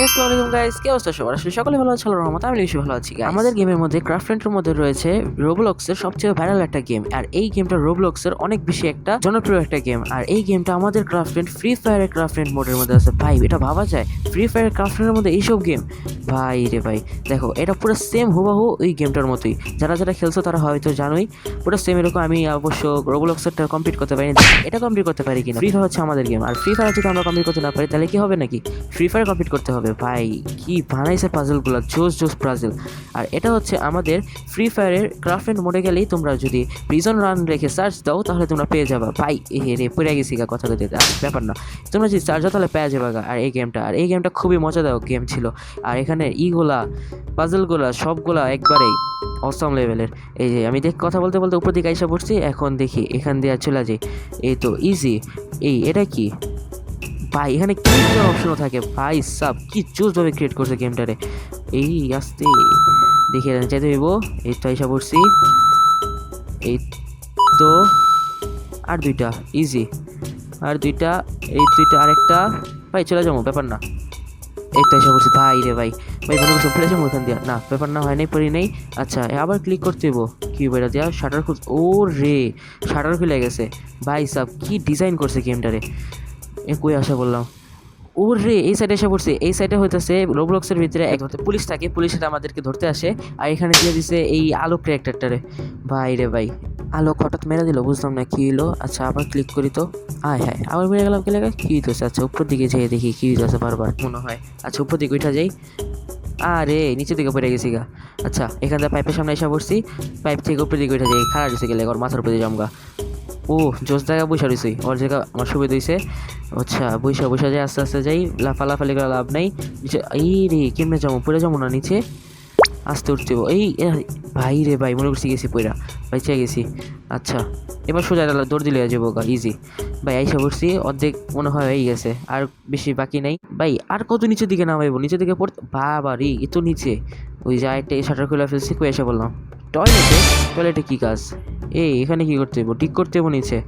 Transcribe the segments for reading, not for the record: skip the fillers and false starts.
আসসালামু আলাইকুম গাইস, কি অবস্থা সবার? আসলে সকলে ভালো আছে, আল্লাহর রহমতে আমি বেশি ভালো আছি। আমাদের গেমের মধ্যে ক্রাফটল্যান্ডের মধ্যে রয়েছে রোবলক্সের সবচেয়ে ভাইরাল একটা গেম, আর এই গেমটা রোবলক্সের অনেক বেশি একটা জনপ্রিয় একটা গেম। আর এই গেমটা আমাদের ক্রাফটল্যান্ড ফ্রি ফায়ারের ক্রাফটল্যান্ড মোডের মধ্যে আছে। ভাই এটা ভাবা যায় ফ্রি ফায়ারের ক্রাফটল্যান্ডের মধ্যে এইসব গেম? ভাই রে ভাই, দেখো এটা পুরো সেম হুবাহু ওই গেমটার মতোই। যারা যারা খেলছো তারা হয়তো জানোই পুরো সেম এরকম। আমি অবশ্য রোবলক্সেরটা কমপ্লিট করতে পারিনি, এটা কমপ্লিট করতে পারি কিনা। ফ্রি ফায়ার হচ্ছে আমাদের গেম, আর ফ্রি ফায়ার যদি আমরা কমপ্লিট করতে না পারি তাহলে কি হবে নাকি? ফ্রি ফায়ার কমপ্লিট করতে হবে। ভাই কি বানাইছে পাজলগুলো, জোস জোস পাজল। আর এটা হচ্ছে আমাদের ফ্রি ফায়ারের ক্রাফটল্যান্ড মোডে গেলেই তোমরা যদি প্রিজন রান রেখে সার্চ দাও তাহলে তোমরা পেয়ে যাবা। ভাই রে পড়ে গেছি গা, কথা দিতে ব্যাপার না, তোমরা যদি সার্চ দাও তাহলে পেয়ে যাবা গা। আর এই গেমটা খুবই মজাদায়ক গেম ছিল। আর এখানে ইগুলা পাজলগুলা সবগুলা একবারেই অসম লেভেলের। এই যে আমি কথা বলতে বলতে উপর দিকে আইসা পড়ছি, এখন দেখি এখান দিয়ে চলে যাই। এই তো ইজি। এটা কি ভাই? এখানে ক্রিয়েট করার অপশনও থাকে। ভাই সাব কি জোসভাবে ক্রিয়েট করছে গেমটারে। এই আসতে দেখে যেতে হইব। এই তো আইসা পড়ছি। এই তো আর দুইটা ইজি, আর দুইটা, এই দুইটা আরেকটা। ভাই চলে যাবো, ব্যাপার না। এই তো এসে পড়ছি। ভাই রে ভাই, ভাই মনে করছি ফেলে যাবো ওখান দিয়া। না ব্যাপার না, হয় নাই, পড়ি নেই। আচ্ছা আবার ক্লিক করতে হইব কি বেড়া দেওয়া শাটার খুল। ও রে শাটার খুলে গেছে। ভাই সাব কি ডিজাইন করছে গেমটারে। কই আসা বললাম। ওর রে এই সাইডে এসে পড়ছে। এই সাইডে হইতেছে রোবলক্সের ভিতরে এক পুলিশ থাকে, পুলিশটা আমাদেরকে ধরতে আসে। আর এখানে দিয়ে দিছে এই আলোক ক্যারেক্টারটারে। ভাই রে ভাই, আলোক হঠাৎ মেরে দিল, বুঝলাম না কি হলো। আচ্ছা আবার ক্লিক করি তো। আয় হ্যাঁ আবার মেরে গেলাম, কি লাগে কি হইতেছে। আচ্ছা উপর দিকে যেয়ে দেখি কি হইতেছে বারবার মনে হয়। আচ্ছা উপর দিকে উঠা যাই। আরে নিচের দিকে পড়ে গেছি গা। আচ্ছা এখান থেকে পাইপের সামনে এসে পড়ছি। পাইপ থেকে উপর দিকে উঠে যাই, খাড়া দিছে গেলে ওর মাথার উপর দিয়ে জমগা। ও জোস জায়গা বৈশা রয়েছি, ওর জায়গা আমার সুবিধা হয়েছে। আচ্ছা বৈশা বৈশা যাই, আস্তে আস্তে যাই, লাফালাফালি করে লাভ নাই। নিচে এই রে কেমনে যাবো, পড়ে যাবো না নিচে? আস্তে উঠতে এই ভাই রে ভাই, মনে করছি গেছি পইরা, ভাই চেয়ে গেছি। আচ্ছা এবার সোজা দৌড় দিলে যাবো গা, ইজি। ভাই আইসা পড়ছি, অর্ধেক মনে হয় হয়ে গেছে, আর বেশি বাকি নাই। ভাই আর কত নিচের দিকে নামাইবো, নিচের দিকে পড়তে বাবা রে এত নিচে। ওই যা একটা শাটার খুলে ফেলছি, কই এসে বললাম টয়লেটে কী কাজ? এখানে কি করতে হইব? ডিক করতে হইব নিচে।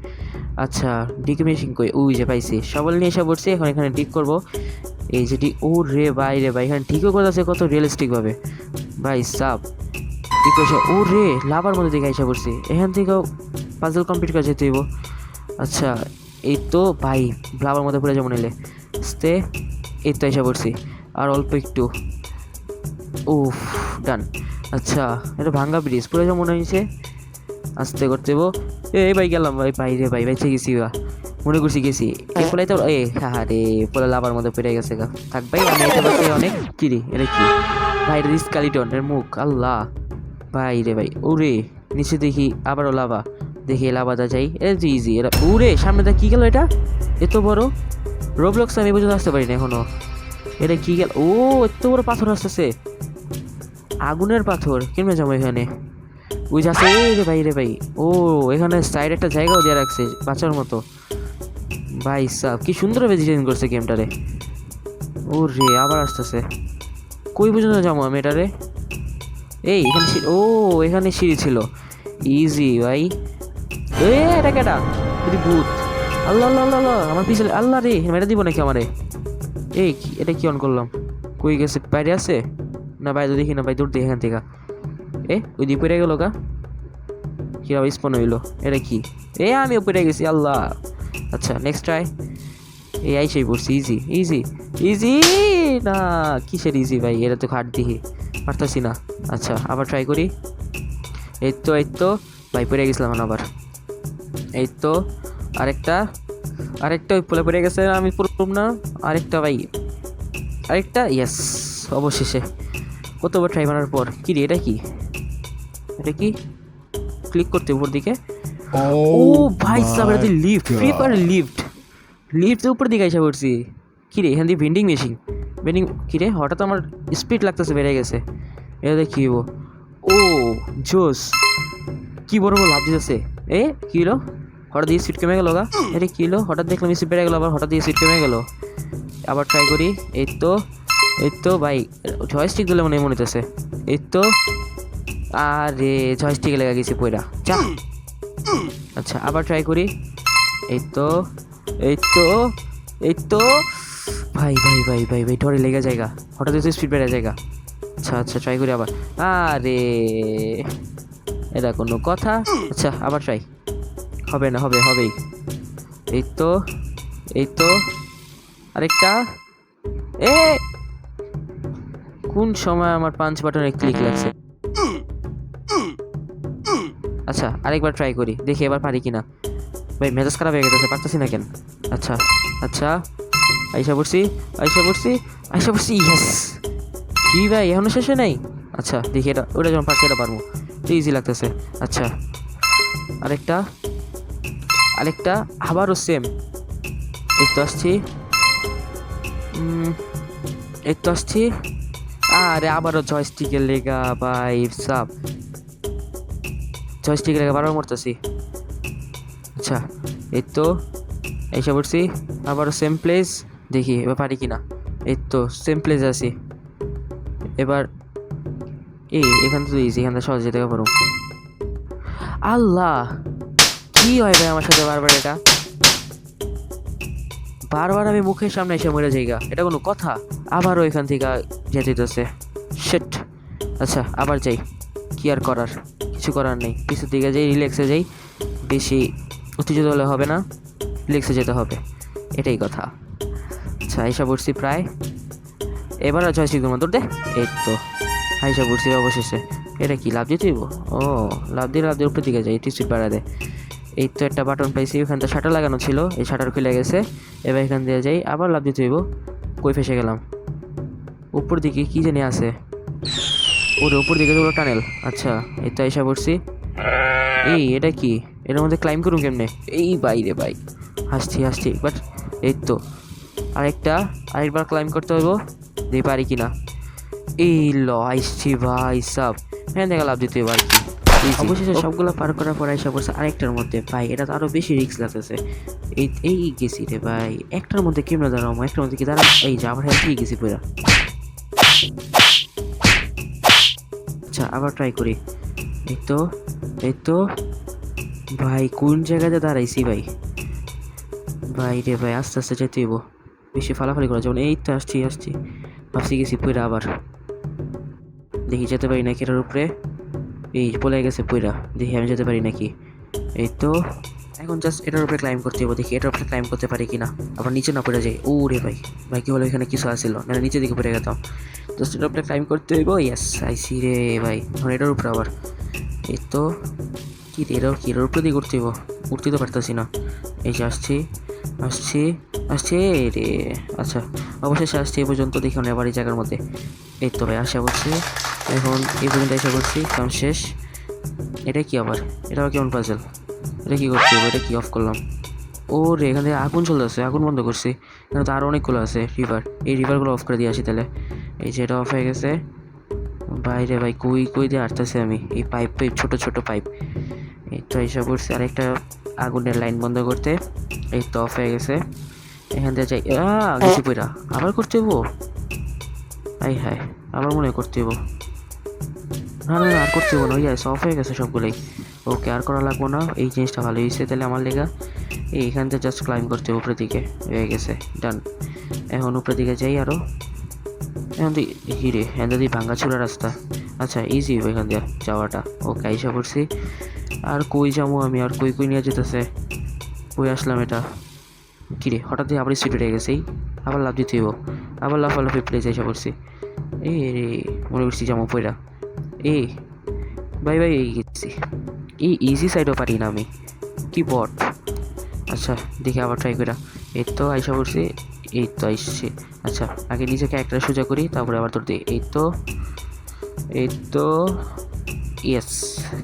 আচ্ছা ডিক মেশিন কই? ওই যে পাইছি, সবল নিয়ে এসে পড়ছি। এখন এখানে ডিক করবো। এই যে ডিক, ও রে ভাই রে ভাই, এখানে ঠিকও করতেছে কত রিয়েলিস্টিকভাবে। ভাই সাপ ডিক এসে, ও রে লাভার মধ্যে দিকে এসে পড়ছি। এখান থেকেও পাজল কমপ্লিট করে যেতে হইব। আচ্ছা এই তো ভাই লাভার মধ্যে পড়ে যাবো নিলে আস্তে। এই তো এসে পড়ছি, আর অল্প একটু। উফ ডান। আচ্ছা এটা ভাঙ্গা ব্রিজ, পড়ে যাবো মনে হয়েছে, আস্তে করতে হইব। এই ভাই গেলাম ভাই, ভাই রে ভাই বেঁচে গেছি বা মনে করছি গেছি। এই পোলাই তো হ্যাঁ রে পোলা লাভার মধ্যে পেরে গেছে গা। থাক ভাই আমি এটা পাচ্ছি অনেক। কি রে এটা কি? ভাই এটা স্কালিটন এর মুখ, আল্লাহ। ভাই রে ভাই ওরে নিচে দেখি আবারও লাভা, দেখি লাভাটা যাই। এটা তো ইজি। এটা ওরে সামনেটা কি গেল? এটা এত বড় রোবলক্স আমি পর্যন্ত আসতে পারি না এখনো। এটা কি গেল? ও এত বড় পাথর আসতেছে, আগুনের পাথর। কেমনে যাবো এখানে? ওই যাচ্ছে রে ভাই রে ভাই। ও এখানে সাইড একটা জায়গাও দিয়ে রাখছে বাঁচার মতো। ভাই সাব কি সুন্দরভাবে ডিজাইন করছে গেমটারে। ও রে আবার আসতেছে, কই পর্যন্ত যাবো আমি এটারে? এখানে ও এখানে সিঁড়ি ছিল, ইজি ভাই। এটা কেটা? যদি ভূত, আল্লাহ আল্লাহ আল্লাহ আল্লাহ, আমার পিছনে আল্লাহ রে, মেরে দিব নাকি আমারে? এটা কি অন করলাম? কই গেছে? বাইরে আছে না? বাইরে দেখি না ভাই, দূর দেখি এখান থেকে। ওই দিয়ে পড়ে গেল গা, কীভাবে স্পন হইলো? এটা কি? আমি উপরে গেছি, আল্লাহ। আচ্ছা নেক্সট ট্রাই। আইসাই পড়ছি, ইজি ইজি ইজি। না কিসের ইজি ভাই, এটা তো খাট দিহি পারতাছি না। আচ্ছা আবার ট্রাই করি। এই তো ভাই পড়ে গেছিলাম আবার। এই তো আরেকটা আরেকটা ওই পোলে পড়ে গেছে, আমি পড়লাম না। আরেকটা ভাই, আরেকটা, ইয়েস অবশেষে। কতবার ট্রাই মারার পর। কি রে এটা কি? এটা কি ক্লিক করতে উপর দিকে? ও ভাই সাব এটা লিফট, ফ্রি ফায়ার লিফট উপর দিকে এসে পড়ছি। কী রে এখান দিয়ে ভেন্ডিং মেশিন, কী রে হঠাৎ আমার স্পিড লাগতেছে, বেড়ে গেছে। এটা কী হবো? ও জোস, কী বড় লাভ দিতেছে। কী হলো? হঠাৎ দিয়ে স্পিড কমে গেল গা। এটা কী হলো? হঠাৎ দেখলাম স্পিড বেড়ে গেলো, আবার হঠাৎ দিয়ে স্পিড কমে গেলো। আবার ট্রাই করি। এই তো ভাই জয়স্টিক দিলে মনে হইতেছে। এই তো আরে জয়স্টিকে লেগে গেছি পয়রা, চা। আচ্ছা আবার ট্রাই করি। এই তো ভাই ভাই ভাই ভাই ভাই ডরে লেগে জায়গা, হঠাৎ স্পিড বেড়ে জায়গা। আচ্ছা আচ্ছা ট্রাই করি আবার। আরে এটা কোনো কথা? আচ্ছা আবার ট্রাই। হবে না, হবেই। এই তো, এই তো, আরেকটা। এ কোন সময় আমার পাঞ্চ বাটনে ক্লিক লাগছে? আচ্ছা আরেকবার ট্রাই করি, দেখি এবার পারি কিনা। ভাই মেজাজ খারাপ হয়ে গেছে, পারতেছি না কেন। আচ্ছা আচ্ছা আইসা পড়ছি, ইয়েস। কি ভাই এখনো শেষে নাই? আচ্ছা দেখি এটা, ওটা যখন পারছি এটা পারবো, তো ইজি লাগতেছে। আচ্ছা আরেকটা, আবারও সেম। এই তো আসছি, আরে আবারও জয়স্টিকের লেগা ভাই সাব, জয়স্টিকের লেগা বারবার মরতেছি। আচ্ছা এই তো এসে পড়ছি, আবারও সেম প্লেস, দেখি এবার পারি কিনা। এই তো সেম প্লেস আছি এবার। এখান তো ইজি, এখান থেকে সহজে যেতে পারো। আল্লাহ কি হয় ভাই আমার সাথে বারবার? এটা বারবার আমি মুখের সামনে এসে মরে যাইগা, এটা কোনো কথা? আবারও এখান থেকে যেতে হইতেছে, শিট। আচ্ছা আবার যাই, কি আর করার, কিছু করার নেই। পিছুর দিকে যাই, রিল্যাক্সে যাই, বেশি উত্তেজিত হলে হবে না, রিল্যাক্সে যেতে হবে, এটাই কথা। আচ্ছা আইসা পড়ছি প্রায়, এবার আর 6 সেকেন্ড মতো দে। এই তো আইসা পড়ছি অবশেষে। এটা কি লাভ দিতে হইব? ও লাভ দিয়ে উপর দিকে যাই, টিস্যুট বাড়া দে। এই তো একটা বাটন পাইছি, ওখান থেকে শাটার লাগানো ছিল, এই শাটার খুলে গেছে। এবার এখান দিয়ে যাই, আবার লাভ দিতে হইব। কই ফেসে গেলাম? উপর দিকে কি জানি আছে, ওরে উপর দিকে তো টানেল। আচ্ছা এই তো আইসা পড়ছি। এটা কি? এটার মধ্যে ক্লাইম করুন কেমনে? এই বাইরে ভাই, হাসছি বাট। এই তো আরেকবার ক্লাইম করতে হইব, দিয়ে পারি কিনা। এই আইসছি ভাই সাব, হ্যাঁ দেখা লাভ দিতে এবার কি। অবশেষে সবগুলো পার করার পর আইসা পড়ছে আরেকটার মধ্যে। ভাই এটা তো আরো বেশি রিস্ক লাগতেছে। এই গেছি রে ভাই, একটার মধ্যে কেমনে দাঁড়াবো? একটার মধ্যে কি দাঁড়াবো? এই যে আবার হেল্প গেছি পুরা। আচ্ছা আবার ট্রাই করি। এই তো ভাই কোন জায়গাতে দাঁড়াইছি ভাই? রে ভাই আস্তে আস্তে যেতে হইব, বেশি ফালাফালি করা যেমন। এই তো আসছি ভাবছি গেছি পুরা, আবার দেখি যেতে পারি নাকি এটার উপরে। এই পলে গেছে পুরা, দেখি আমি যেতে পারি নাকি। এই তো এখন জাস্ট এটার উপরে ক্লাইম করতে হবে, দেখি এটার উপরে ক্লাইম করতে পারি কিনা, আবার নিচে না পড়ে যাই। ও রে ভাই কি হলো? এখানে কিছু আসছিল না, নিচের দিকে পড়ে গেতাম। জাস্ট এটার উপরে ক্লাইম করতে হইব। ইয়েস আইসি রে ভাই, এখন এটার উপরে আবার। এই তো কি এটার উপরে দিয়ে করতে হইব, উঠতে তো পারতেছি না। এই যে আসছে রে। আচ্ছা অবশেষে আসছে এই পর্যন্ত, দেখি আবার এই জায়গার মধ্যে। এই তো ভাই আসা করছে, এখন এই পর্যন্ত এসে করছি, কাম শেষ। এটা কি আবার? এটাও কেমন পাজেল? এটা কি করছি? এটা কি অফ করলাম? ও রে এখান থেকে আগুন চলতেছে, আগুন বন্ধ করছি। এখানে তো আরও অনেকগুলো আছে রিভার, এই রিভারগুলো অফ করে দিয়ে আসি তাহলে। এই যে এটা অফ হয়ে গেছে। বাইরে ভাই কই দিয়ে আসতেছে আমি, এই পাইপ ছোট পাইপ। এই তো এসে করছি আরেকটা আগুনের লাইন বন্ধ করতে। এই তো অফ হয়ে গেছে, এখান থেকে যাই। গেছি পইরা, আবার করতে হবো? হায় আবার মনে করতে হবো। না আর করতে হবো না, অফ হয়ে গেছে সবগুলোই। ওকে আর করা লাগবো না, এই জিনিসটা ভালো হয়েছে তাহলে আমার লেগা। এইখান থেকে জাস্ট ক্লাইম করতে হবে উপরের দিকে, হয়ে গেছে ডান। এখন উপরের দিকে যাই আরও। এখন হিরে এখান দিয়ে ভাঙ্গাচুরা রাস্তা। আচ্ছা ইজি এখান দিয়ে যাওয়াটা। ওকে আইসা পড়ছি। আর কই যাবো আমি? আর কই নিয়ে যেতেছে? কই আসলাম এটা? কিরে হঠাৎ আবার স্পিড উঠে গেছে, আবার লাভ দিতে হইব, আবার লাফালাফি প্লেস এসে পড়ছি। রে মনে করছি যাবো পয়রা। ভাই এই গেছি, এই ইজি সাইডও পারি না আমি, কি বট। আচ্ছা দেখি আবার ট্রাই করা। এই তো আইসা পড়ছি, এই তো আইসছি। আচ্ছা আগে নিজেকে একটা সোজা করি, তারপরে আবার তোর দিই। এই তো ইয়েস,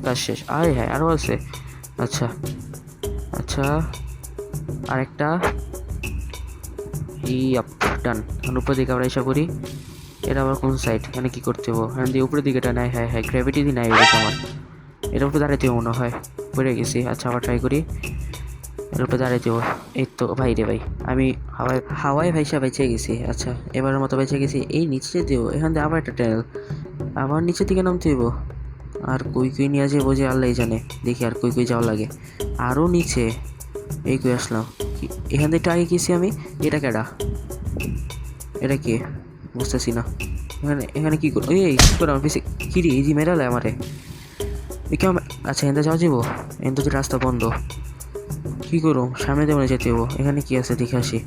কাজ শেষ। হ্যাঁ আরও আছে। আচ্ছা আরেকটা। ডান। উপরের দিকে আবার আইসা করি। এটা আবার কোন সাইড? এখানে কি করতে হবো? এখান দিয়ে উপরের দিকে নেয়। হ্যাঁ গ্র্যাভিটি দিয়ে নেয় এটা আমার। এটার উপরে দাঁড়াইতে মনে হয়, পড়ে গেছি। আচ্ছা আবার ট্রাই করি, এর উপরে দাঁড়াইতে হবো। এই তো ভাই আমি হাওয়ায় ভাইসা বেঁচে গেছি। আচ্ছা এবারের মতো বেঁচে গেছি। এই নিচে যেতে হবো, এখান দিয়ে আবার একটা ট্যানেল, আবার নিচের দিকে নামতে হইব। আর কই নিয়ে যাবো যে আল্লাহ জানে, দেখি আর কই যাওয়া লাগে। আরও নিচে, এই কই আসলাম? এখান থেকে আগে গেছি আমি। এটা কেডা? এটা কি বুঝতেছি না। এখানে এখানে কি করো? এই কি করো আমার পিছিয়ে? কি রে এই যে মেরালে আমারে এ কেমন? আচ্ছা এনতে যাওয়া যাবো? এনতে তো রাস্তা বন্ধ। কি করো? সামনে দেবো না যেতে হবো। এখানে কি আছে দেখে আসি।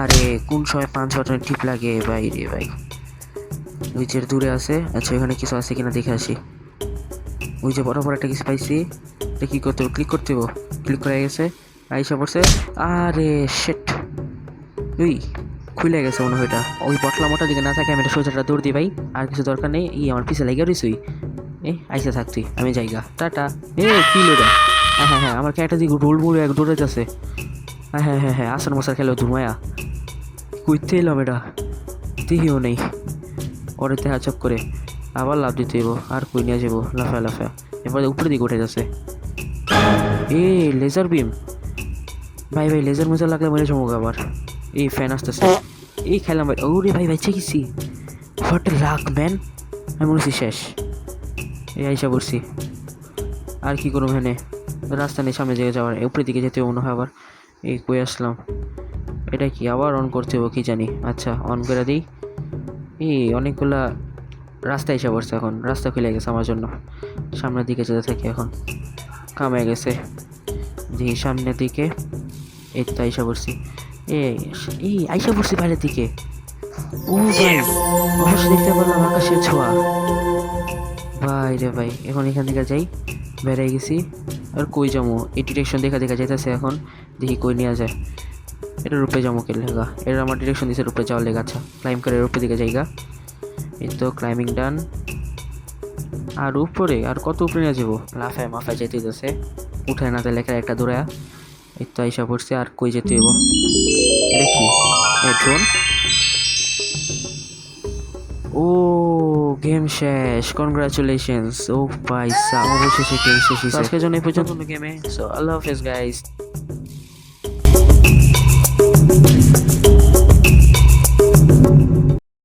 আরে কোন সময় 5-6 টিপ লাগে ভাই রে ভাই। ওই যে দূরে আছে। আচ্ছা এখানে কিছু আছে কিনা দেখে আসি। ওই যে বড় বড় একটা কিছু পাইছি। এটা কি করতে হবে? ক্লিক করতে হবে। ক্লিক করে গেছে। আইসা পড়ছে। আরে শেট। ওই খুলে গেছে মনে হয়। এটা ওই পটলা মোটা দিকে না থাকে আমি এটা সোজাটা দৌড় দিই ভাই। আর কিছু দরকার নেই। আমার পিছে লেগে রইছই। আইসা থাক তুই, আমি যাইগা টাটা। কি লোটা? হ্যাঁ হ্যাঁ হ্যাঁ, আমার একটা দিকে রোল মুড়ে এক দৌড়ে যাচ্ছে। হ্যাঁ হ্যাঁ হ্যাঁ হ্যাঁ, আসার মশার খেলে ধুমায়া কইতে এলাম এটা দেহিও নেই। ওরে তেহা চপ করে আবার লাভ দিতে হইব। আর কই নিয়ে যাবো লাফা লাফা। এরপরে উপরের দিকে উঠে যাচ্ছে। লেজার বিম ভাই ভাই, লেজার মেজার লাগলে মরে যাবো আবার। ফ্যান আসতেছে। খেলাম ভাই। ওরে ভাই ভাই চেয়েছি। What lakh man. আমি বলছি শেষ। আইসা পড়ছি। আর কি করবো এখানে? রাস্তা নেই সামনে দিকে যাওয়ার। উপরের দিকে যেতে মনে হয় আবার। কই আসলাম? এটা কি আবার অন করতে হবে কি জানি। আচ্ছা অন করে দিই। অনেকগুলা রাস্তা এসে পড়ছে এখন। রাস্তা খুলে গেছে আমার জন্য। সামনের দিকে যেতে থাকি এখন। কামে গেছে। দেখি সামনের দিকে। এই তো আইসা পড়ছি। আইসা পড়ছি বাইরের দিকে। ও ভাই, অবশ্যই দেখতে পারলাম আকাশের ছোঁয়া। ভাই রে ভাই, এখন এখান থেকে যাই। বেড়ে গেছি। আর কই যাবো? এই ডিরেকশন দেখা দেখা যাইতেছে এখন। দেখি কই নেওয়া যায়। এটা রূপে যাবো কে লেগা? এটা আমার ডিরেকশন দিচ্ছে রূপে যাওয়ার লেগা। আচ্ছা ক্লাইম করে রূপের দিকে যাইগা। এই তো ক্লাইম্বিং ডান। আর উপরে আর কত উপরে নিয়ে যাবো? লাফায় মাফায় যেতে দিতেছে। উঠায় না তাহলে একটা দৌড়া। এই তো আইসা পড়ছে। আর কই যেতে হইব? এটা কি? ড্রোন? ও গেম শেষ। কনগ্রাচুলেশনস। ও ভাই সাব, অবশেষে গেম শেষ হয়েছে। আজকের জন্য এই পর্যন্ত গেমে। সো আল্লাহ হাফেজ গাইস।